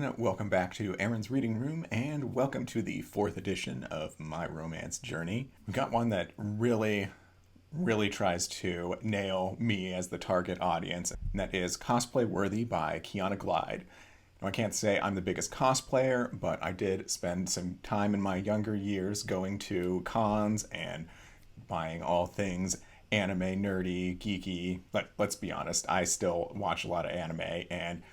everyone. Welcome back to Aaron's Reading Room, and welcome to the fourth edition of my romance journey. We've got one that really tries to nail me as the target audience, and that is Cosplay Worthy by Quiana Glide. Now, I can't say I'm the biggest cosplayer, but I did spend some time in my younger years going to cons and buying all things anime, nerdy, geeky. But let's be honest, I still watch a lot of anime and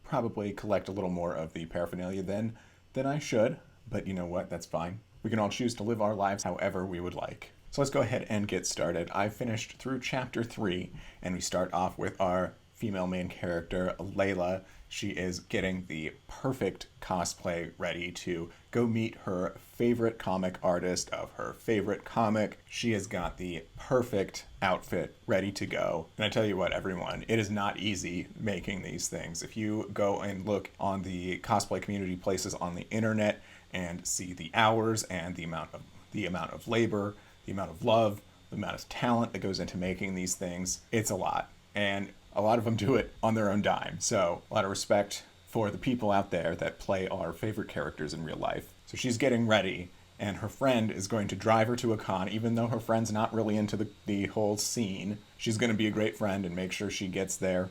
probably collect a little more of the paraphernalia than I should. But you know what? That's fine. We can all choose to live our lives however we would like. So let's go ahead and get started. I finished through chapter 3, and we start off with our female main character, Layla. She is getting the perfect cosplay ready to go meet her favorite comic artist of her favorite comic. She has got the perfect outfit ready to go. And I tell you what, everyone, it is not easy making these things. If you go and look on the cosplay community places on the internet and see the hours and the amount of labor, the amount of love, the amount of talent that goes into making these things, it's a lot. And a lot of them do it on their own dime. So a lot of respect for the people out there that play our favorite characters in real life. So she's getting ready, and her friend is going to drive her to a con, even though her friend's not really into the whole scene. She's going to be a great friend and make sure she gets there.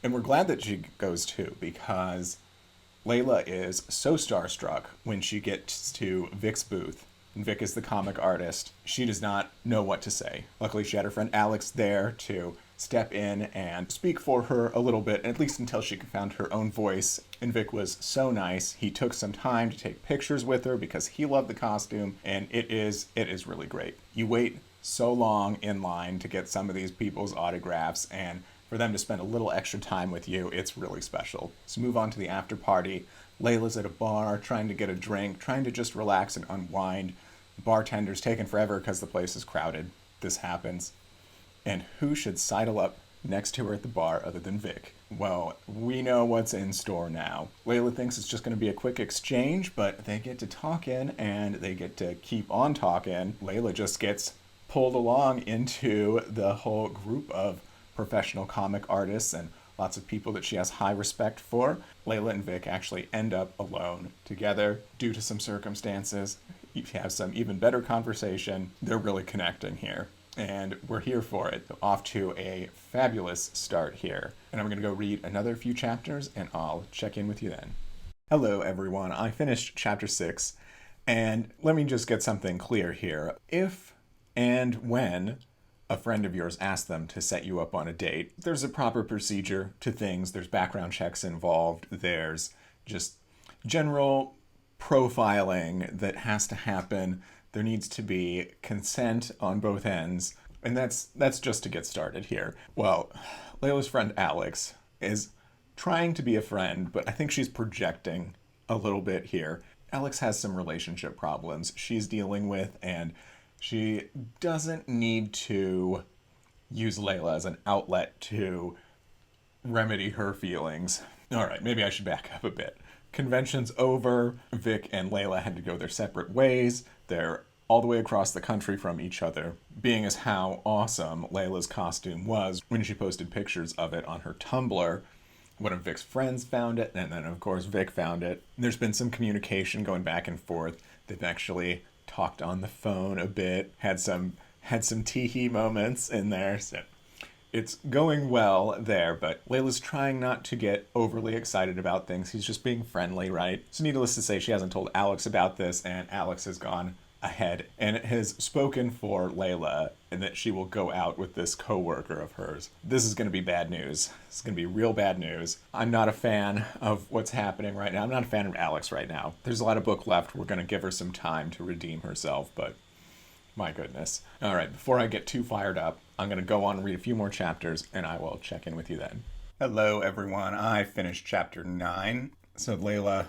And we're glad that she goes too, because Layla is so starstruck when she gets to Vic's booth. And Vic is the comic artist. She does not know what to say. Luckily, she had her friend Alex there to step in and speak for her a little bit, at least until she found her own voice. And Vic was so nice. He took some time to take pictures with her because he loved the costume, and it is really great. You wait so long in line to get some of these people's autographs, and for them to spend a little extra time with you, it's really special. So move on to the after party. Layla's at a bar trying to get a drink, trying to just relax and unwind. The bartender's taking forever because the place is crowded. This happens. And who should sidle up next to her at the bar other than Vic? Well, we know what's in store now. Layla thinks it's just going to be a quick exchange, but they get to talking and they get to keep on talking. Layla just gets pulled along into the whole group of professional comic artists and lots of people that she has high respect for. Layla and Vic actually end up alone together due to some circumstances. You have some even better conversation. They're really connecting here, and we're here for it. Off to a fabulous start here. And I'm going to go read another few chapters, and I'll check in with you then. Hello, everyone. I finished chapter 6, and let me just get something clear here. If and when a friend of yours asks them to set you up on a date, there's a proper procedure to things. There's background checks involved. There's just general profiling that has to happen. There needs to be consent on both ends. And that's just to get started here. Well, Layla's friend Alex is trying to be a friend, but I think she's projecting a little bit here. Alex has some relationship problems she's dealing with, and she doesn't need to use Layla as an outlet to remedy her feelings. All right, maybe I should back up a bit. Convention's over. Vic and Layla had to go their separate ways. They're all the way across the country from each other, being as how awesome Layla's costume was when she posted pictures of it on her Tumblr. One of Vic's friends found it, and then of course Vic found it. There's been some communication going back and forth. They've actually talked on the phone a bit, had some tee-hee moments in there. So it's going well there, but Layla's trying not to get overly excited about things. He's just being friendly, right? So needless to say, she hasn't told Alex about this, and Alex has gone ahead and has spoken for Layla and that she will go out with this coworker of hers. This is going to be bad news. It's going to be real bad news. I'm not a fan of what's happening right now. I'm not a fan of Alex right now. There's a lot of book left. We're going to give her some time to redeem herself, but my goodness. All right, before I get too fired up, I'm going to go on and read a few more chapters, and I will check in with you then. Hello, everyone. I finished chapter 9. So Layla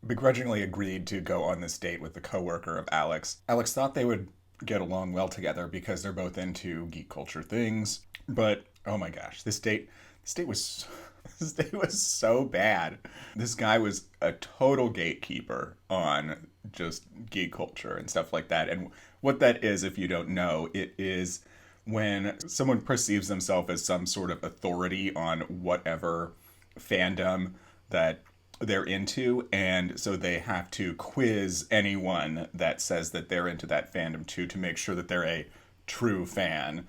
begrudgingly agreed to go on this date with the coworker of Alex. Alex thought they would get along well together because they're both into geek culture things. But, oh my gosh, this date was this date was so bad. This guy was a total gatekeeper on just geek culture and stuff like that. And what that is, if you don't know, it is when someone perceives themselves as some sort of authority on whatever fandom that they're into, and so they have to quiz anyone that says that they're into that fandom too to make sure that they're a true fan.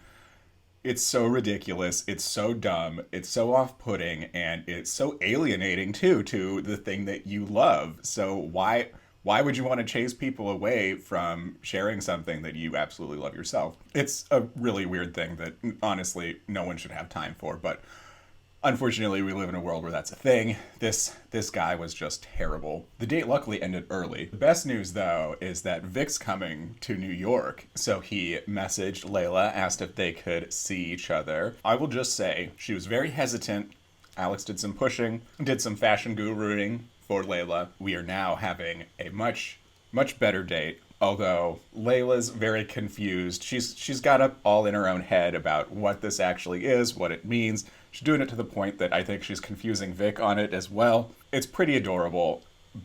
It's so ridiculous, it's so dumb, it's so off-putting, and it's so alienating too to the thing that you love. So why would you want to chase people away from sharing something that you absolutely love yourself? It's a really weird thing that honestly no one should have time for, but unfortunately, we live in a world where that's a thing. This guy was just terrible. The date luckily ended early. The best news, though, is that Vic's coming to New York. So he messaged Layla, asked if they could see each other. I will just say, she was very hesitant. Alex did some pushing, did some fashion guruing for Layla. We are now having a much better date. Although Layla's very confused. She's got up all in her own head about what this actually is, what it means. She's doing it to the point that I think she's confusing Vic on it as well. It's pretty adorable,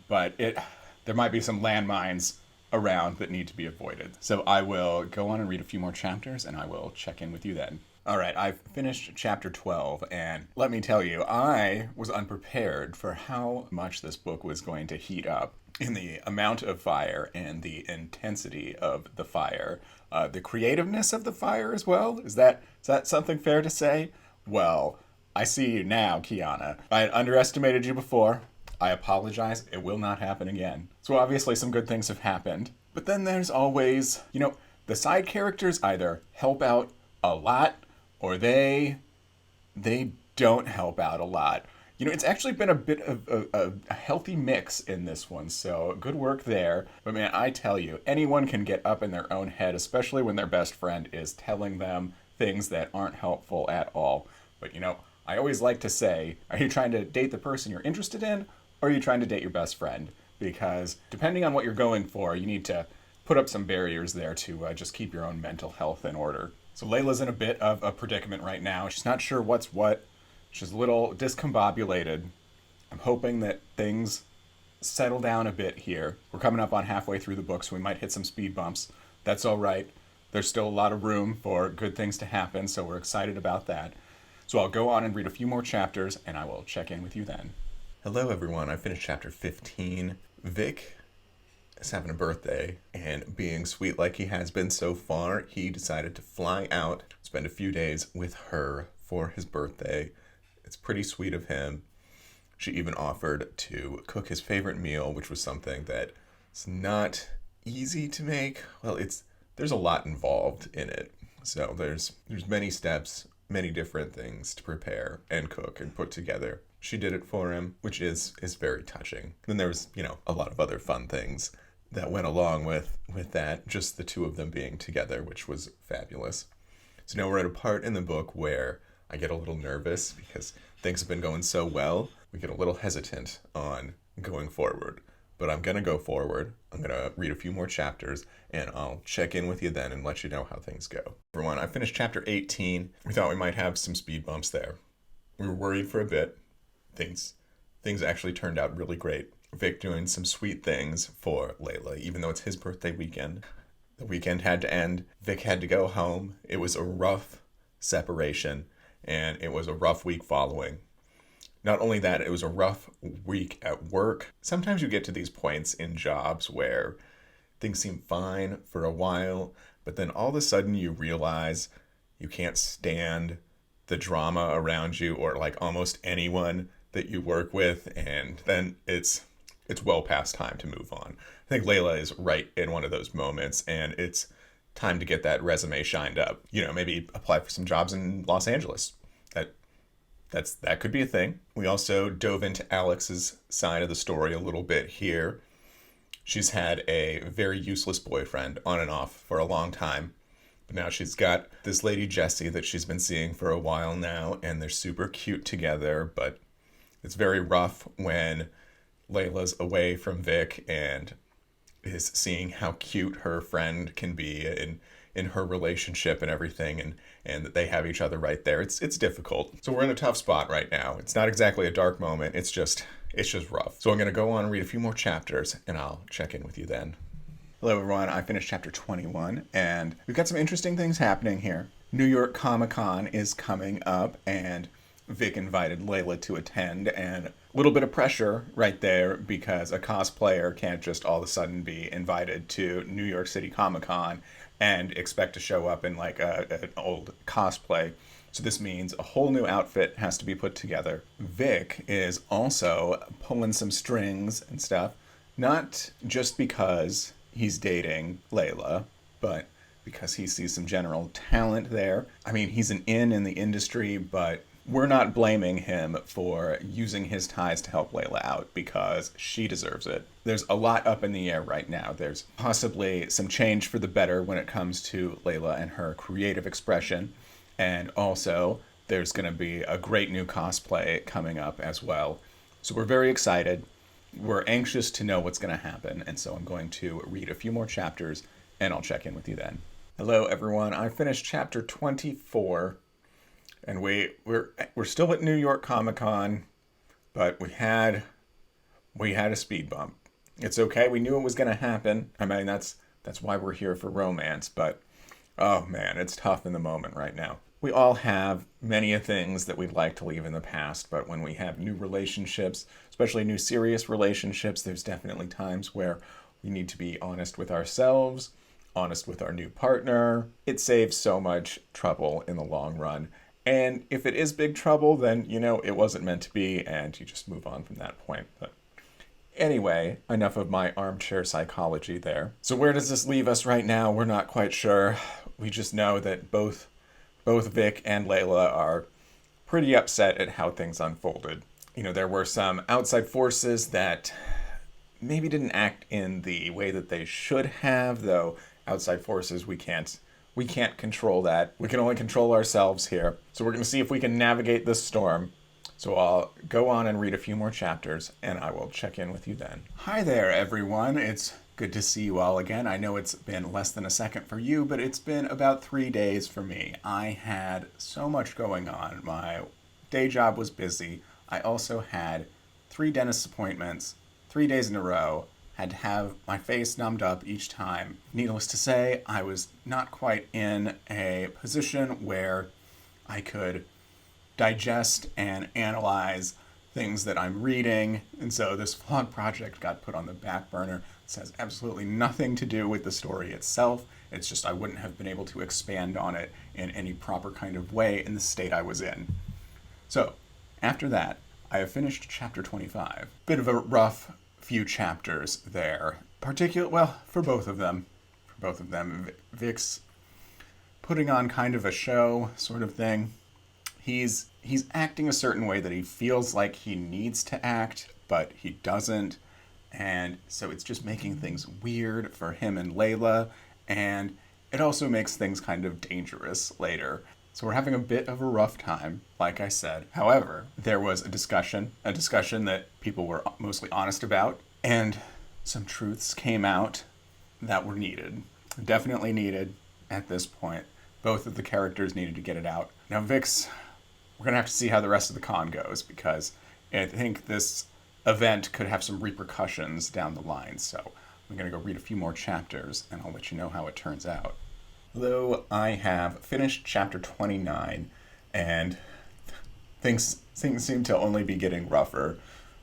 but there might be some landmines around that need to be avoided. So I will go on and read a few more chapters, and I will check in with you then. All right, I've finished chapter 12, and let me tell you, I was unprepared for how much this book was going to heat up in the amount of fire and the intensity of the fire. The creativeness of the fire as well? Is that something fair to say? Well, I see you now, Quiana. I had underestimated you before. I apologize. It will not happen again. So obviously some good things have happened. But then there's always, the side characters either help out a lot or they don't help out a lot. It's actually been a bit of a healthy mix in this one, so good work there. But man, I tell you, anyone can get up in their own head, especially when their best friend is telling them things that aren't helpful at all. But I always like to say, are you trying to date the person you're interested in, or are you trying to date your best friend? Because depending on what you're going for, you need to put up some barriers there to just keep your own mental health in order. So Layla's in a bit of a predicament right now. She's not sure what's what. She's a little discombobulated. I'm hoping that things settle down a bit here. We're coming up on halfway through the book, so we might hit some speed bumps. That's all right. There's still a lot of room for good things to happen, so we're excited about that. So I'll go on and read a few more chapters, and I will check in with you then. Hello, everyone. I finished chapter 15. Vic is having a birthday, and being sweet like he has been so far, he decided to fly out, spend a few days with her for his birthday. It's pretty sweet of him. She even offered to cook his favorite meal, which was something that's not easy to make. Well, there's a lot involved in it. So there's many steps, many different things to prepare and cook and put together. She did it for him, which is very touching. Then there was, a lot of other fun things that went along with that, just the two of them being together, which was fabulous. So now we're at a part in the book where I get a little nervous because things have been going so well. We get a little hesitant on going forward. But I'm going to go forward. I'm going to read a few more chapters, and I'll check in with you then and let you know how things go. Everyone, I finished chapter 18. We thought we might have some speed bumps there. We were worried for a bit. Things actually turned out really great. Vic doing some sweet things for Layla, even though it's his birthday weekend. The weekend had to end. Vic had to go home. It was a rough separation, and it was a rough week following. Not only that, it was a rough week at work. Sometimes you get to these points in jobs where things seem fine for a while, but then all of a sudden you realize you can't stand the drama around you or like almost anyone that you work with, and then it's well past time to move on. I think Layla is right in one of those moments, and it's time to get that resume shined up. Maybe apply for some jobs in Los Angeles. That could be a thing. We also dove into Alex's side of the story a little bit here. She's had a very useless boyfriend on and off for a long time. But now she's got this lady Jessie that she's been seeing for a while now, and they're super cute together, but it's very rough when Layla's away from Vic and is seeing how cute her friend can be in her relationship and everything, and that they have each other right there. It's difficult. So we're in a tough spot right now. It's not exactly a dark moment. It's just rough. So I'm going to go on and read a few more chapters, and I'll check in with you then. Hello, everyone. I finished chapter 21, and we've got some interesting things happening here. New York Comic Con is coming up, and Vic invited Layla to attend, and a little bit of pressure right there because a cosplayer can't just all of a sudden be invited to New York City Comic Con and expect to show up in like an old cosplay. So this means a whole new outfit has to be put together. Vic is also pulling some strings and stuff, not just because he's dating Layla, but because he sees some general talent there. I mean, he's an in the industry, but we're not blaming him for using his ties to help Layla out because she deserves it. There's a lot up in the air right now. There's possibly some change for the better when it comes to Layla and her creative expression. And also, there's going to be a great new cosplay coming up as well. So we're very excited. We're anxious to know what's going to happen. And so I'm going to read a few more chapters and I'll check in with you then. Hello, everyone. I finished chapter 24, and we're still at New York Comic Con, but we had a speed bump. It's okay. We knew it was going to happen. I mean, that's why we're here for romance. But oh man, it's tough in the moment right now. We all have many things that we'd like to leave in the past, but when we have new relationships, especially new serious relationships, there's definitely times where we need to be honest with ourselves, honest with our new partner. It saves so much trouble in the long run. And if it is big trouble, then, it wasn't meant to be, and you just move on from that point. But anyway, enough of my armchair psychology there. So where does this leave us right now? We're not quite sure. We just know that both Vic and Layla are pretty upset at how things unfolded. There were some outside forces that maybe didn't act in the way that they should have, though outside forces, we can't control that. We can only control ourselves here. So we're going to see if we can navigate this storm. So I'll go on and read a few more chapters, and I will check in with you then. Hi there, everyone. It's good to see you all again. I know it's been less than a second for you, but it's been about 3 days for me. I had so much going on. My day job was busy. I also had 3 dentist appointments, 3 days in a row. Had to have my face numbed up each time. Needless to say, I was not quite in a position where I could digest and analyze things that I'm reading. And so this vlog project got put on the back burner. This has absolutely nothing to do with the story itself. It's just I wouldn't have been able to expand on it in any proper kind of way in the state I was in. So after that, I have finished chapter 25. Bit of a rough few chapters there. For both of them. Vic's putting on kind of a show sort of thing. He's acting a certain way that he feels like he needs to act, but he doesn't. And so it's just making things weird for him and Layla, and it also makes things kind of dangerous later. So we're having a bit of a rough time, like I said. However, there was a discussion that people were mostly honest about, and some truths came out that were needed. Definitely needed at this point. Both of the characters needed to get it out. Now, we're going to have to see how the rest of the con goes, because I think this event could have some repercussions down the line. So I'm going to go read a few more chapters, and I'll let you know how it turns out. Though I have finished chapter 29, and things seem to only be getting rougher.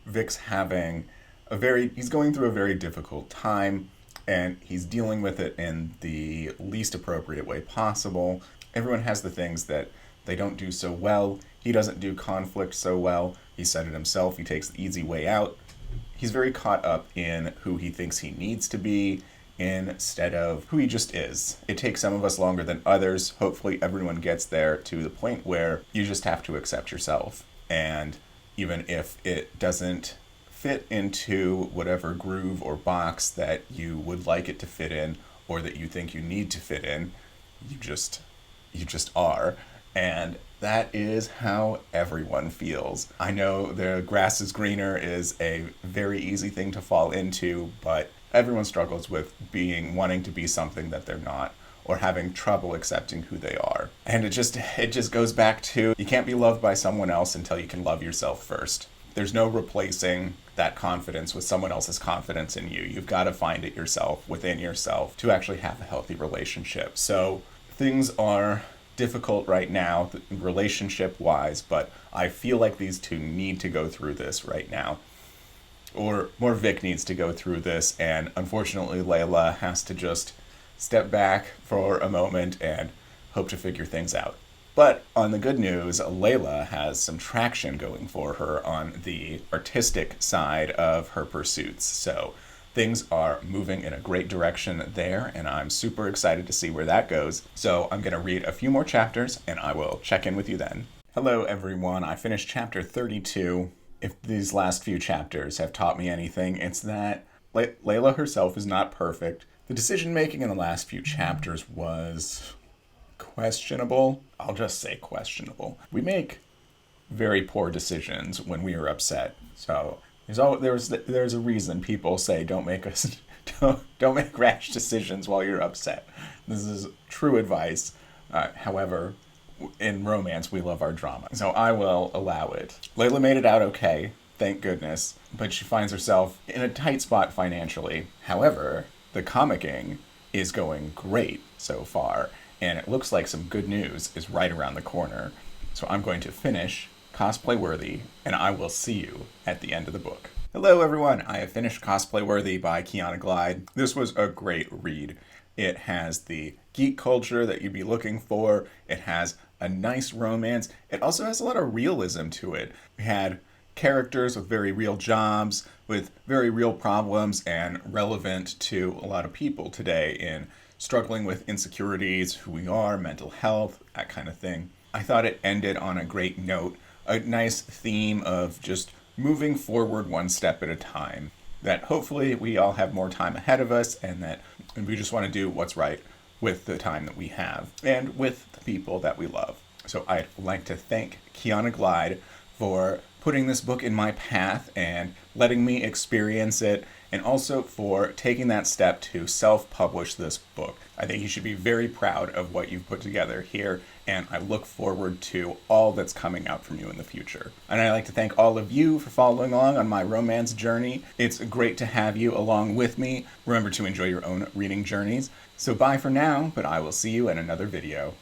Vic's he's going through a very difficult time, and he's dealing with it in the least appropriate way possible. Everyone has the things that they don't do so well. He doesn't do conflict so well. He said it himself. He takes the easy way out. He's very caught up in who he thinks he needs to be instead of who he just is. It takes some of us longer than others. Hopefully everyone gets there to the point where you just have to accept yourself. And even if it doesn't fit into whatever groove or box that you would like it to fit in, or that you think you need to fit in, you just are. And that is how everyone feels. I know the grass is greener is a very easy thing to fall into, but everyone struggles with wanting to be something that they're not, or having trouble accepting who they are. And it just goes back to, you can't be loved by someone else until you can love yourself first. There's no replacing that confidence with someone else's confidence in you. You've got to find it yourself, within yourself, to actually have a healthy relationship. So things are difficult right now, relationship-wise, but I feel like these two need to go through this right now. Or more, Vic needs to go through this, and unfortunately Layla has to just step back for a moment and hope to figure things out. But on the good news, Layla has some traction going for her on the artistic side of her pursuits. So things are moving in a great direction there, and I'm super excited to see where that goes. So I'm going to read a few more chapters, and I will check in with you then. Hello, everyone. I finished chapter 32. If these last few chapters have taught me anything, it's that Layla herself is not perfect. The decision-making in the last few chapters was questionable. I'll just say questionable. We make very poor decisions when we are upset. So there's a reason people say don't make rash decisions while you're upset. This is true advice. However, in romance, we love our drama. So I will allow it. Layla made it out okay, thank goodness, but she finds herself in a tight spot financially. However, the comicking is going great so far, and it looks like some good news is right around the corner. So I'm going to finish Cosplay Worthy, and I will see you at the end of the book. Hello everyone, I have finished Cosplay Worthy by Quiana Glide. This was a great read. It has the geek culture that you'd be looking for. It has a nice romance. It also has a lot of realism to it. We had characters with very real jobs, with very real problems, and relevant to a lot of people today in struggling with insecurities, who we are, mental health, that kind of thing. I thought it ended on a great note, a nice theme of just moving forward one step at a time. That hopefully we all have more time ahead of us, and that we just want to do what's right with the time that we have and with the people that we love. So I'd like to thank Quiana Glide for putting this book in my path and letting me experience it, and also for taking that step to self-publish this book. I think you should be very proud of what you've put together here, and I look forward to all that's coming out from you in the future. And I'd like to thank all of you for following along on my romance journey. It's great to have you along with me. Remember to enjoy your own reading journeys. So bye for now, but I will see you in another video.